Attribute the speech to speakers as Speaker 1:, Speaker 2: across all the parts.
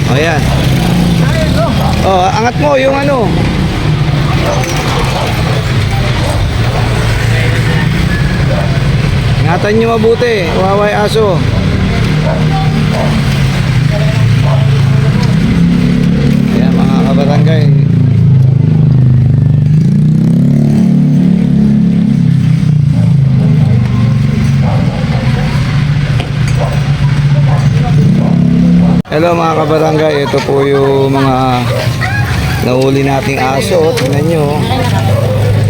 Speaker 1: Ayan. Oh, angat mo yung ano. Ingatan nyo mabuti, waway aso. Ayan mga kabarangay. Hello mga kabarangay, ito po yung mga nahuli nating aso. Tingnan nyo.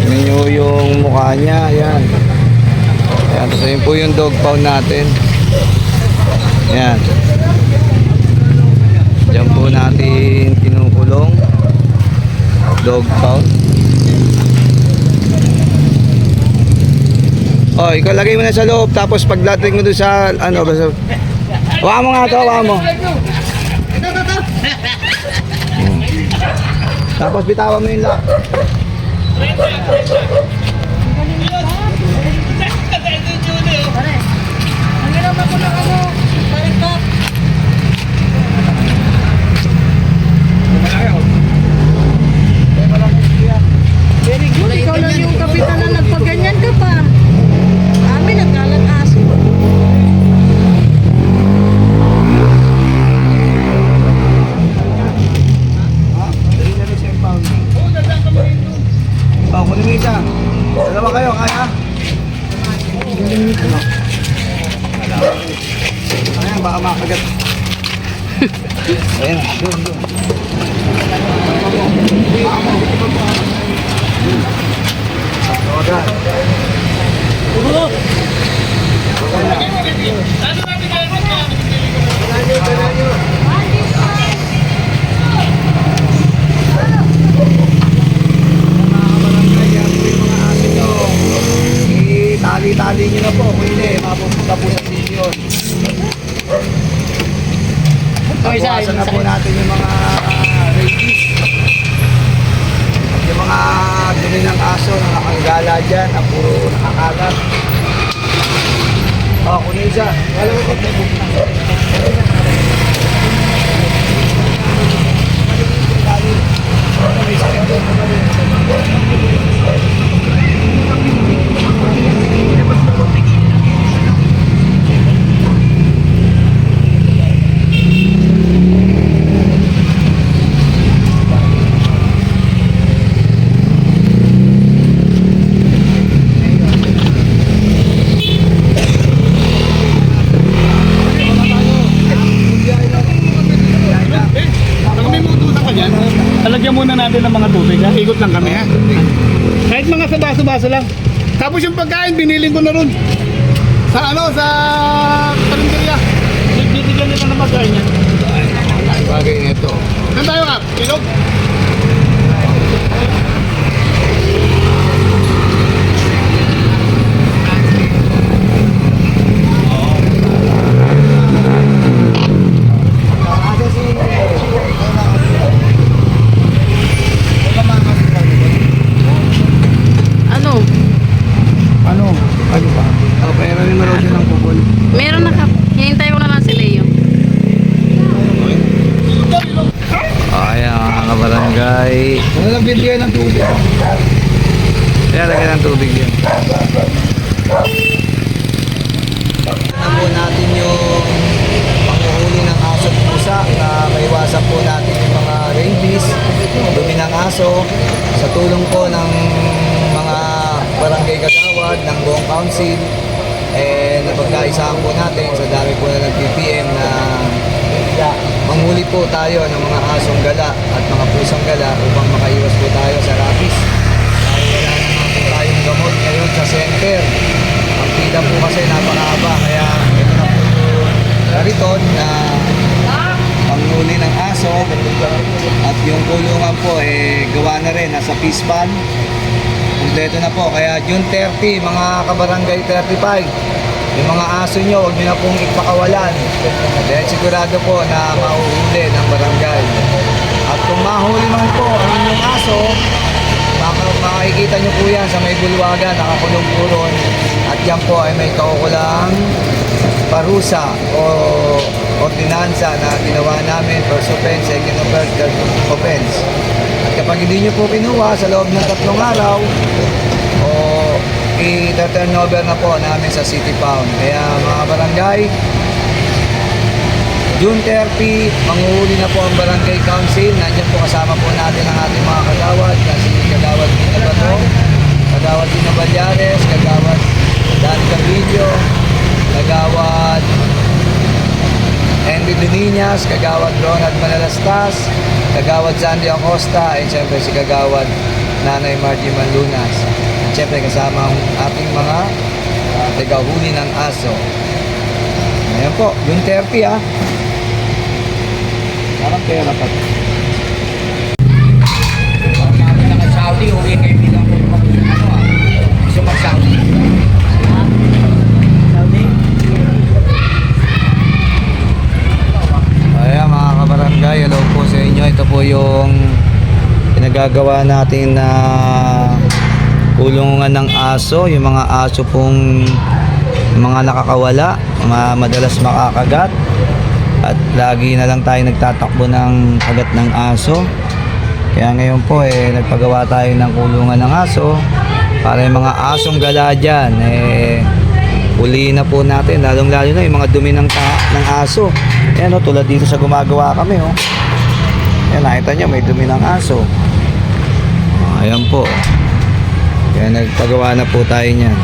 Speaker 1: Tingnan nyo yung mukha niya. Ayan. Ayan. So yun po yung dog pound natin. Ayan. Diyan po natin kinukulong. Dog pound. Oh, ikaw lagay mo na sa loob. Tapos pagdating mo doon sa ano, basta hawakan mo nga ito, hawakan mo. Tapos bitawan mo yung lock.
Speaker 2: Very good, ikaw lang yung kapitan na nagpaganyan ka pa. Amin, nagkalat aso.
Speaker 1: Kunin mo isa. Dalawa kayo, kaya? Ayan, baka makagat. Ayan, doon. Tali-tali nyo na po kung hindi, mapupunta po sa sisyon. Bawasan na po natin yung mga rabies at yung mga dumi ng aso na nakanggala dyan na puro nakakagat. O, kunin isa. Wala mo po.
Speaker 3: Talagyan muna natin ng mga tubig ha. Ikot lang kami ha. Kahit mga sa baso-baso lang. Tapos yung pagkain biniling ko na ron. Sa ano, sa karinderya. Bibigyan nila ng magkain yan.
Speaker 1: Bagay nito.
Speaker 3: Saan tayo ka? Ilog?
Speaker 2: Meron na ka. Hinintay ko na lang si Leo.
Speaker 1: Ayan mga kabarangay. Ano lang bibigyan ng tubig? Kaya lagyan ng tubig yan. Na po natin yung panguhuli ng aso at pusa na maiwasan po natin yung mga rabies, dumi ng aso sa tulong po ng mga barangay kagawad, ng buong council. Napagkaisahan po natin sa dami po na nag-PPM na manghuli po tayo ng mga asong gala at mga pusang gala upang makaiwas po tayo sa rabies. Wala naman po tayong gamot ngayon sa center. Ang pila po kasi napakahaba, kaya ito na po yung kariton na panghuli ng aso at yung kulungan po gawa na rin, nasa fish pan. Kompleto na po, kaya June 30 mga kabarangay 35, yung mga aso nyo huwag nyo na pong ipakawalan dahil sigurado po na mahuhuli ng barangay. At kung mahuli man po ang inyong aso, makikita nyo po yan sa may bulwagan, nakakulong po ron yan po ay may kaukulang parusa o ordinansa na ginawa namin, first offense, second offense, third offense. At kapag hindi nyo po kinuha sa loob ng 3 araw, o i-turn over na po namin sa City Pound. Kaya mga barangay, June 30, manguhuli na po ang Barangay Council. Nandiyan po kasama po natin ang ating mga kagawad, kasi kagawad Dina Bato, kagawad Dina Balyares, kagawad Dan Carvillo, kagawad Henry Duniñas, kagawad Ronald Manalastas, kagawad Sandy Acosta, at siyempre si kagawad Nanay Margie Manlunas. At siyempre kasama ang ating mga tagahuli ng aso. Ayan po, June 30 ah. Parang kaya dapat.
Speaker 4: Kami na kay Saudi, uwi kayo bilang gusto mag-Saudi.
Speaker 1: Ayan mga kabarangay, hello po sa inyo. Ito po yung pinagagawa natin na kulungan ng aso. Yung mga aso pong mga nakakawala, mga madalas makakagat. At lagi na lang tayo nagtatakbo ng kagat ng aso. Kaya ngayon po nagpagawa tayo ng kulungan ng aso para yung mga asong gala dyan ulihin na po natin, lalong lalo na yung mga dumi ng aso. Ayan tulad dito sa gumagawa kami Ayan, nakita nyo may dumi ng aso. Ayan po, kaya nagpagawa na po tayo niyan.